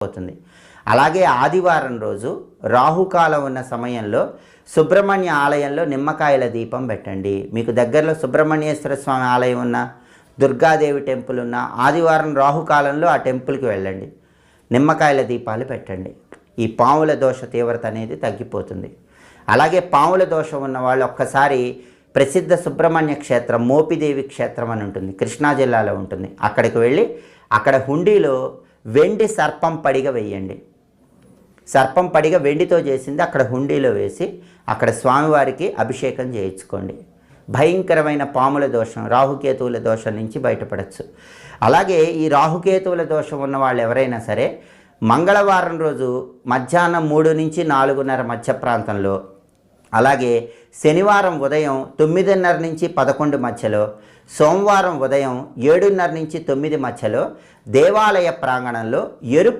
పోతుంది. అలాగే ఆదివారం రోజు రాహుకాలం ఉన్న సమయంలో సుబ్రహ్మణ్య ఆలయంలో నిమ్మకాయల దీపం పెట్టండి. మీకు దగ్గరలో సుబ్రహ్మణ్యేశ్వర స్వామి ఆలయం ఉన్న, దుర్గాదేవి టెంపుల్ ఉన్న, ఆదివారం రాహుకాలంలో ఆ టెంపుల్కి వెళ్ళండి, నిమ్మకాయల దీపాలు పెట్టండి. ఈ పాముల దోష తీవ్రత అనేది తగ్గిపోతుంది. అలాగే పాముల దోషం ఉన్న వాళ్ళు ఒక్కసారి ప్రసిద్ధ సుబ్రహ్మణ్య క్షేత్రం మోపిదేవి క్షేత్రం అని ఉంటుంది, కృష్ణా జిల్లాలో ఉంటుంది. అక్కడికి వెళ్ళి అక్కడ హుండీలో వెండి సర్పం పడిగ వేయండి. సర్పం పడిగ వెండితో చేసింది అక్కడ హుండీలో వేసి అక్కడ స్వామివారికి అభిషేకం చేయించుకోండి. భయంకరమైన పాముల దోషం, రాహుకేతువుల దోషం నుంచి బయటపడవచ్చు. అలాగే ఈ రాహుకేతువుల దోషం ఉన్న వాళ్ళు ఎవరైనా సరే మంగళవారం రోజు మధ్యాహ్నం 3 నుంచి 4:30 మధ్య ప్రాంతంలో, అలాగే శనివారం ఉదయం 9:30 నుంచి 11 మధ్యలో, సోమవారం ఉదయం 7:30 నుంచి 9 మధ్యలో దేవాలయ ప్రాంగణంలో ఎరుపు